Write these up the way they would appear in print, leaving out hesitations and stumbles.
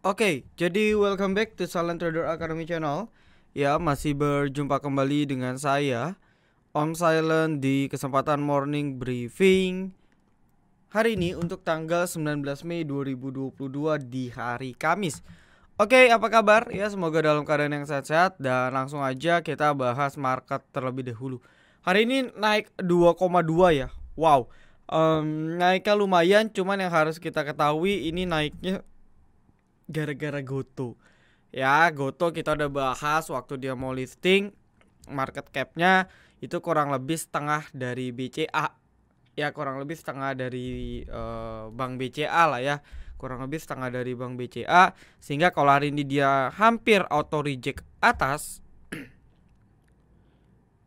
Oke, jadi welcome back to Silent Trader Academy Channel. Ya, masih berjumpa kembali dengan saya, Om Silent, di kesempatan morning briefing hari ini untuk tanggal 19 Mei 2022 di hari Kamis. Oke, apa kabar? Ya, semoga dalam keadaan yang sehat-sehat. Dan langsung aja kita bahas market terlebih dahulu. Hari ini naik 2,2 ya. Wow, naiknya lumayan. Cuman yang harus kita ketahui ini naiknya gara-gara Goto. Ya, Goto kita udah bahas waktu dia mau listing. Market capnya itu kurang lebih setengah dari BCA. Ya, kurang lebih setengah dari Bank BCA lah ya. Kurang lebih setengah dari Bank BCA. Sehingga kalau hari ini dia hampir auto reject atas.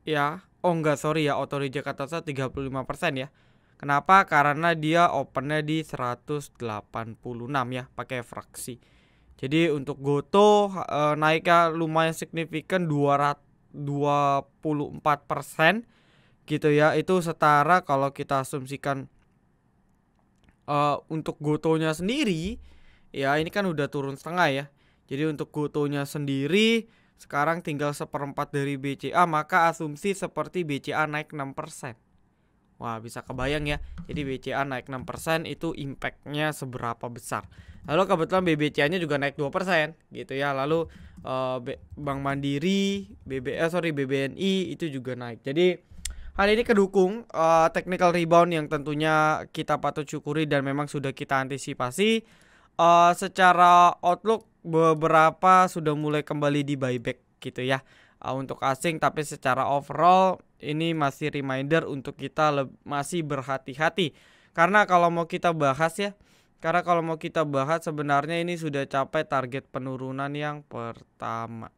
Ya, oh enggak, sorry ya, auto reject atasnya 35% ya. Kenapa? Karena dia opennya di 186 ya, pakai fraksi. Jadi untuk Goto naiknya lumayan signifikan 224% gitu ya. Itu setara kalau kita asumsikan untuk Gotonya sendiri ya, ini kan udah turun setengah ya. Jadi untuk Gotonya sendiri sekarang tinggal 1/4 dari BCA, maka asumsi seperti BCA naik 6%. Wah, bisa kebayang ya. Jadi BCA naik 6% itu impactnya seberapa besar. Lalu kebetulan BBCA-nya juga naik 2% gitu ya. Lalu Bank Mandiri, BBNI itu juga naik. Jadi hal ini kedukung technical rebound yang tentunya kita patut syukuri dan memang sudah kita antisipasi. Secara outlook beberapa sudah mulai kembali di buyback gitu ya untuk asing, tapi secara overall ini masih reminder untuk kita masih berhati-hati. Karena kalau mau kita bahas sebenarnya ini sudah capai target penurunan yang pertama.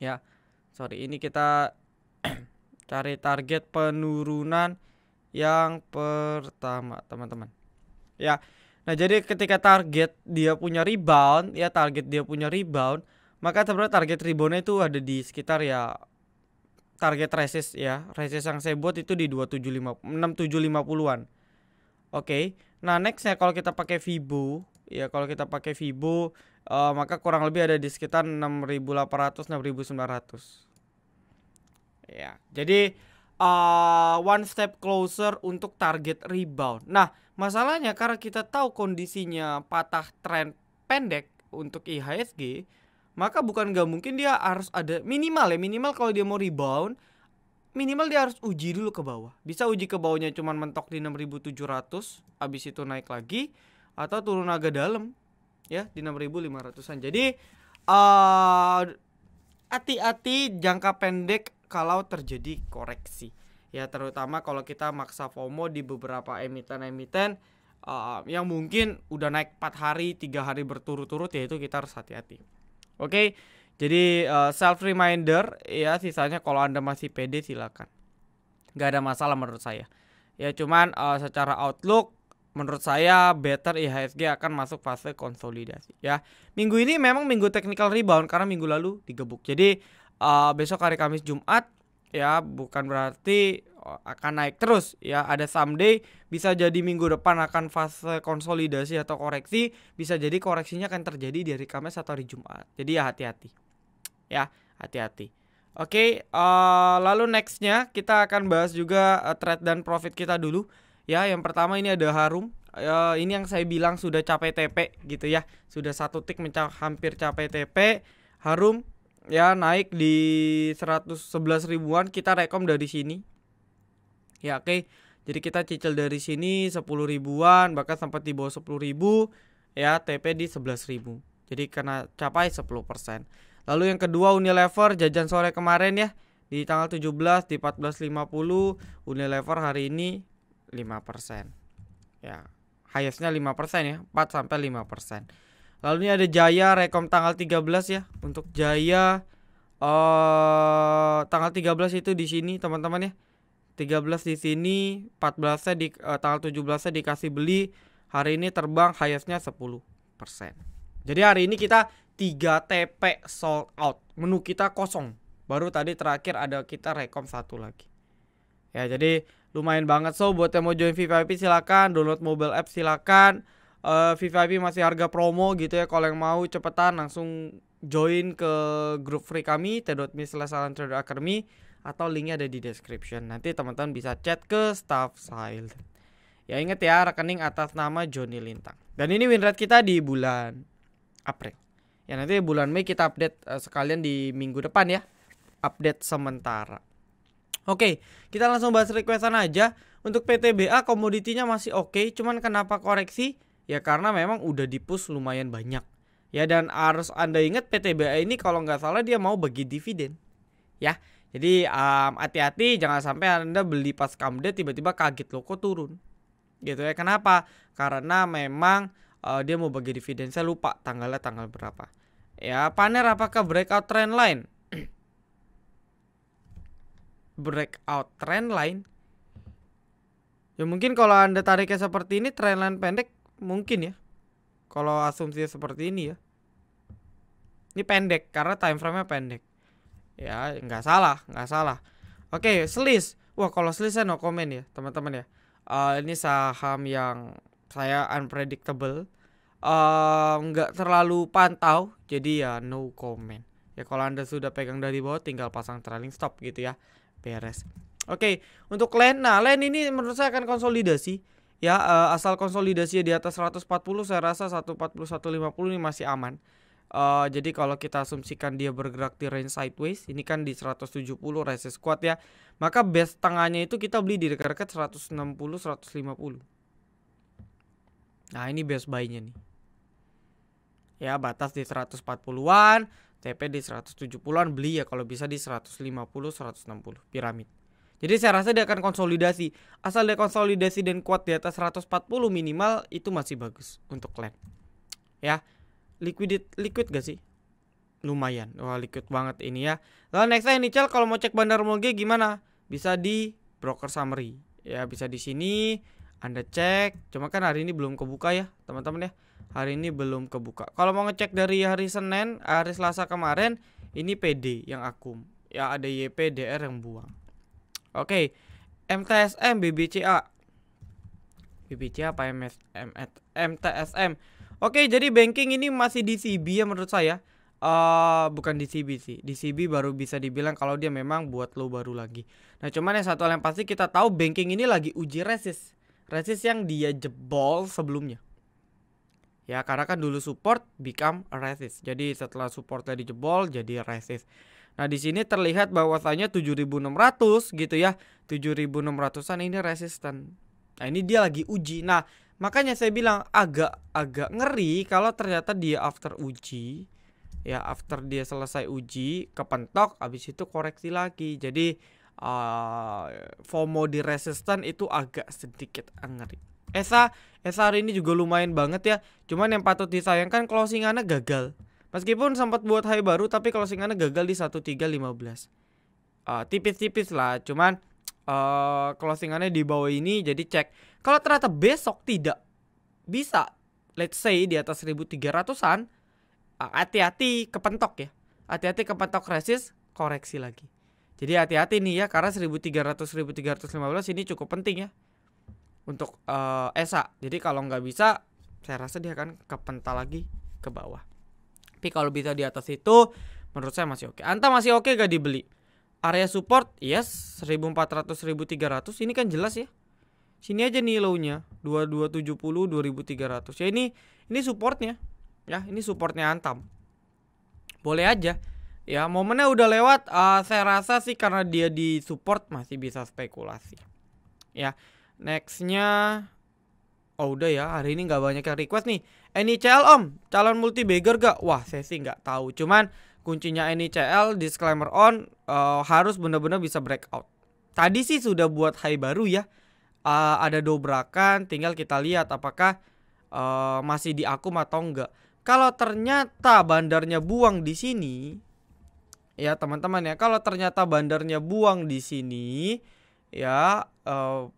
Ya, sorry, ini kita cari target penurunan yang pertama, teman-teman. Ya. Nah, jadi ketika target dia punya rebound, maka sebenarnya target reboundnya itu ada di sekitar ya target resist ya. Resist yang saya buat itu di 6750an. Oke. Nah, nextnya kalau kita pakai Fibo ya, maka kurang lebih ada di sekitar 6800 6900. Ya. Jadi one step closer untuk target rebound. Nah, masalahnya karena kita tahu kondisinya patah tren pendek untuk IHSG, maka bukan nggak mungkin dia harus ada minimal kalau dia mau rebound, minimal dia harus uji dulu ke bawah. Bisa uji ke bawahnya cuman mentok di 6700, habis itu naik lagi atau turun agak dalam ya di 6500-an. Jadi hati-hati jangka pendek kalau terjadi koreksi. Ya, terutama kalau kita maksa FOMO di beberapa emiten-emiten yang mungkin udah naik 4 hari, 3 hari berturut-turut, ya itu kita harus hati-hati. Oke, jadi self reminder ya, sisanya kalau Anda masih pede silakan. Gak ada masalah menurut saya. Ya, cuman secara outlook menurut saya better IHSG akan masuk fase konsolidasi ya. Minggu ini memang minggu technical rebound karena minggu lalu digebuk. Jadi besok hari Kamis Jumat ya, bukan berarti akan naik terus ya. Ada someday bisa jadi minggu depan akan fase konsolidasi atau koreksi, bisa jadi koreksinya akan terjadi di hari Kamis atau hari Jumat. Jadi ya hati-hati. Ya, hati-hati. Oke, lalu nextnya kita akan bahas juga trade dan profit kita dulu. Ya, yang pertama ini ada Harum. Ini yang saya bilang sudah capai TP gitu ya. Sudah satu tick hampir capai TP. Harum ya naik di 111 ribuan, kita rekom dari sini. Ya, oke. Jadi kita cicil dari sini 10 ribuan, bahkan sempat di bawah 10 ribu ya, TP di 11 ribu. Jadi kena capai 10%. Lalu yang kedua Unilever, jajan sore kemarin ya, di tanggal 17 di 14.50. Unilever hari ini 5%. Ya, highestnya 5% ya, 4-5%. Lalu ini ada Jaya, rekom tanggal 13 ya. Untuk Jaya tanggal 13 itu di sini teman-teman ya. 13 di sini, 14-nya di tanggal 17-nya dikasih beli. Hari ini terbang highestnya 10%. Jadi hari ini kita 3 TP sold out. Menu kita kosong. Baru tadi terakhir ada kita rekom 1 lagi. Ya, jadi lumayan banget. So buat yang mau join VIP silakan, download mobile app silakan. VVIP masih harga promo gitu ya. Kalau yang mau cepetan langsung join ke grup free kami t.me/alantraderacademy atau linknya ada di description. Nanti teman-teman bisa chat ke staff sale. Ya inget ya, rekening atas nama Joni Lintang. Dan ini win rate kita di bulan April. Ya nanti bulan Mei kita update sekalian di minggu depan ya. Update sementara. Oke, kita langsung bahas requestan aja. Untuk PTBA komoditinya masih oke, cuman kenapa koreksi? Ya karena memang udah di-push lumayan banyak. Ya dan harus Anda ingat PTBA ini kalau nggak salah dia mau bagi dividen. Ya. Jadi hati-hati jangan sampai Anda beli pas come day tiba-tiba kaget loh kok turun. Gitu ya. Kenapa? Karena memang dia mau bagi dividen. Saya lupa tanggalnya tanggal berapa. Ya, Paner apakah breakout trend line? Breakout trend line. Ya mungkin kalau Anda tariknya seperti ini trend line pendek mungkin ya. Kalau asumsinya seperti ini ya. Ini pendek karena time frame-nya pendek. Ya, nggak salah. Oke, Sliss. Wah, kalau Sliss saya no comment ya, teman-teman ya. Ini saham yang saya unpredictable. Nggak terlalu pantau, jadi ya no comment. Ya kalau Anda sudah pegang dari bawah tinggal pasang trailing stop gitu ya. Beres. Oke, untuk LAN. Nah, LAN ini menurut saya akan konsolidasi. Ya, asal konsolidasi di atas 140 saya rasa 141.50 ini masih aman. Jadi kalau kita asumsikan dia bergerak di range sideways, ini kan di 170 resist kuat ya. Maka base tengahnya itu kita beli di dekat-dekat 160 150. Nah, ini base buy-nya nih. Ya, batas di 140-an, TP di 170-an, beli ya kalau bisa di 150 160 piramid. Jadi saya rasa dia akan konsolidasi. Asal dia konsolidasi dan kuat di atas 140 minimal itu masih bagus untuk LAN. Ya. Liquid gak sih? Lumayan. Wah, liquid banget ini ya. Lalu next ini Cel, kalau mau cek bandar Molge gimana? Bisa di broker summary. Ya, bisa di sini Anda cek. Cuma kan hari ini belum kebuka ya, teman-teman ya. Hari ini belum kebuka. Kalau mau ngecek dari hari Senin, hari Selasa kemarin, ini PD yang akum. Ya, ada YP DR yang buang. Oke. MTSM BBCA. BBCA apa MTSM? Oke, jadi banking ini masih di CB ya menurut saya. Bukan di CB sih. Di CB baru bisa dibilang kalau dia memang buat low baru lagi. Nah, cuman yang satu hal yang pasti kita tahu banking ini lagi uji resist. Resist yang dia jebol sebelumnya. Ya, karena kan dulu support become a resist. Jadi setelah supportnya dijebol jadi resist. Nah, di sini terlihat bahwasanya 7.600 gitu ya. 7.600-an ini resisten. Nah, ini dia lagi uji. Nah, makanya saya bilang agak ngeri kalau ternyata dia after uji, ya after dia selesai uji kepentok, habis itu koreksi lagi. Jadi FOMO di resisten itu agak sedikit ngeri. ESA hari ini juga lumayan banget ya. Cuman yang patut disayangkan closingannya gagal. Meskipun sempat buat high baru tapi closingannya gagal di 1315. Tipis-tipis lah, cuman closingannya di bawah ini. Jadi cek kalau ternyata besok tidak bisa, let's say di atas 1300-an, hati-hati kepentok ya. Hati-hati kepentok resist, koreksi lagi. Jadi hati-hati nih ya, karena 1300 1315 ini cukup penting ya untuk ESA. Jadi kalau nggak bisa, saya rasa dia akan kepental lagi ke bawah. Tapi kalau bisa di atas itu, menurut saya masih oke. Anta masih oke gak dibeli? Area support, yes, 1400 1300 ini kan jelas ya. Sini aja nih low-nya 2270 2300. Ya ini supportnya. Ya, ini supportnya Antam. Boleh aja. Ya, momennya udah lewat. Saya rasa sih karena dia di support masih bisa spekulasi. Ya, nextnya. Oh udah ya, hari ini nggak banyak yang request nih. NICL om, calon multi bagger gak? Wah, saya sih nggak tahu. Cuman kuncinya NICL disclaimer on, harus benar-benar bisa breakout. Tadi sih sudah buat high baru ya. Ada dobrakan, tinggal kita lihat apakah masih di akum atau enggak. Kalau ternyata bandarnya buang di sini, ya teman-teman ya, kalau ternyata bandarnya buang di sini, ya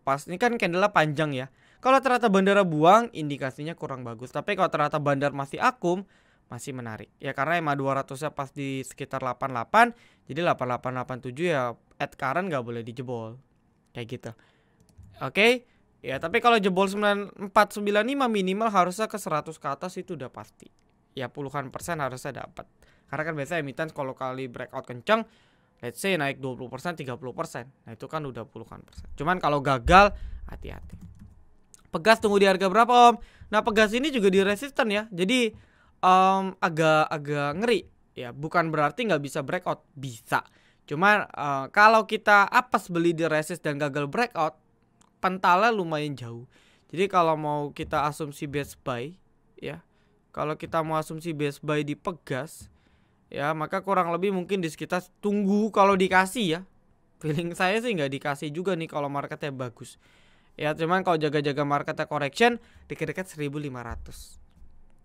pas ini kan candle panjang ya. Kalau ternyata bandara buang, indikasinya kurang bagus. Tapi kalau ternyata bandar masih akum, masih menarik. Ya karena EMA 200-nya pas di sekitar 88, jadi 8887 ya at current nggak boleh dijebol. Kayak gitu. Oke, Ya, tapi kalau jebol 9495 minimal harusnya ke 100 ke atas itu udah pasti. Ya puluhan persen harusnya dapat. Karena kan biasanya emiten kalau kali breakout kencang, let's say naik 20%, 30%. Nah, itu kan udah puluhan persen. Cuman kalau gagal, hati-hati. Pegas tunggu di harga berapa, Om? Nah, Pegas ini juga di resisten ya. Jadi agak ngeri. Ya, bukan berarti nggak bisa breakout, bisa. Cuman kalau kita apes beli di resist dan gagal breakout, pentalnya lumayan jauh. Jadi kalau mau kita asumsi best buy, ya. Kalau kita mau asumsi best buy di Pegas, ya maka kurang lebih mungkin di sekitar tunggu kalau dikasih ya. Feeling saya sih nggak dikasih juga nih kalau marketnya bagus. Ya cuman kalau jaga-jaga marketnya correction dekat-dekat 1500.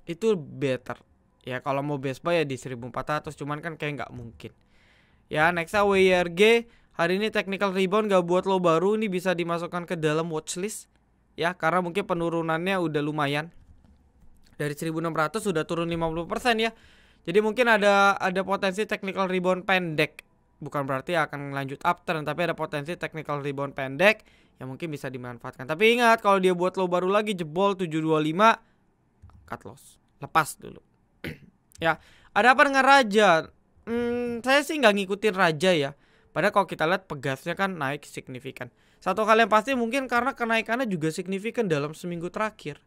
Itu better. Ya kalau mau best buy ya di 1400, cuman kan kayak nggak mungkin. Ya next WIRG hari ini technical rebound gak buat low baru, ini bisa dimasukkan ke dalam watchlist. Ya karena mungkin penurunannya udah lumayan. Dari 1600 sudah turun 50% ya. Jadi mungkin ada potensi technical rebound pendek. Bukan berarti akan lanjut uptrend, tapi ada potensi technical rebound pendek yang mungkin bisa dimanfaatkan. Tapi ingat kalau dia buat low baru lagi jebol 725, cut loss. Lepas dulu. Ya, ada apa dengan Raja? Saya sih nggak ngikutin Raja ya. Padahal kalau kita lihat Pegasnya kan naik signifikan. Satu hal yang pasti mungkin karena kenaikannya juga signifikan dalam seminggu terakhir.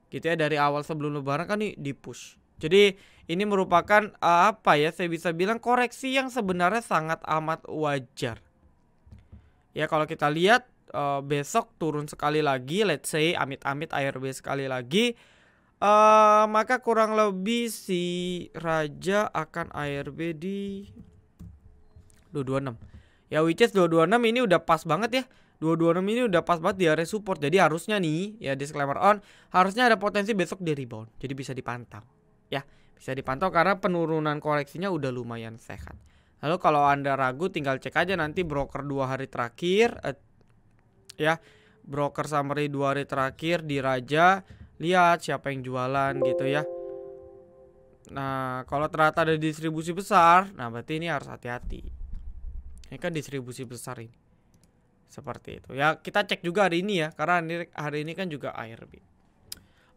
Gitu ya, dari awal sebelum lebaran kan nih di push. Jadi ini merupakan apa ya, saya bisa bilang koreksi yang sebenarnya sangat amat wajar. Ya kalau kita lihat besok turun sekali lagi, let's say amit-amit ARB sekali lagi, maka kurang lebih si Raja akan ARB di 226. Ya which is 226 ini udah pas banget ya. 226 ini udah pas banget di area support. Jadi harusnya nih ya, disclaimer on, harusnya ada potensi besok di rebound. Jadi bisa dipantau. Ya, bisa dipantau karena penurunan koreksinya udah lumayan sehat. Lalu kalau Anda ragu tinggal cek aja nanti broker 2 hari terakhir ya, broker summary 2 hari terakhir di Raja, lihat siapa yang jualan gitu ya. Nah, kalau ternyata ada distribusi besar, nah berarti ini harus hati-hati. Ini kan distribusi besar ini. Seperti itu. Ya, kita cek juga hari ini ya, karena hari ini kan juga ARB.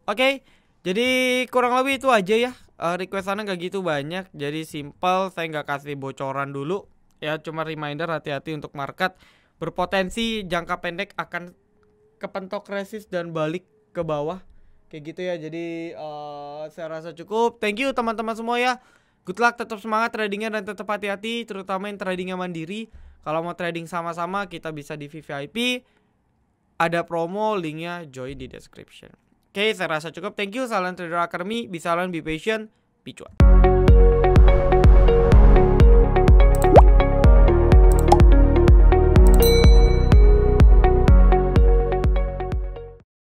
Oke, jadi kurang lebih itu aja ya. Requestannya nggak gitu banyak, jadi simple. Saya nggak kasih bocoran dulu. Ya, cuma reminder hati-hati untuk market. Berpotensi jangka pendek akan kepentok resist dan balik ke bawah. Kayak gitu ya. Jadi saya rasa cukup. Thank you teman-teman semua ya. Good luck, tetap semangat tradingnya dan tetap hati-hati, terutama yang tradingnya mandiri. Kalau mau trading sama-sama kita bisa di VVIP. Ada promo, linknya join di description. Oke, saya rasa cukup. Thank you. Salam Trader Academy. Be silent, be patient, be cuan.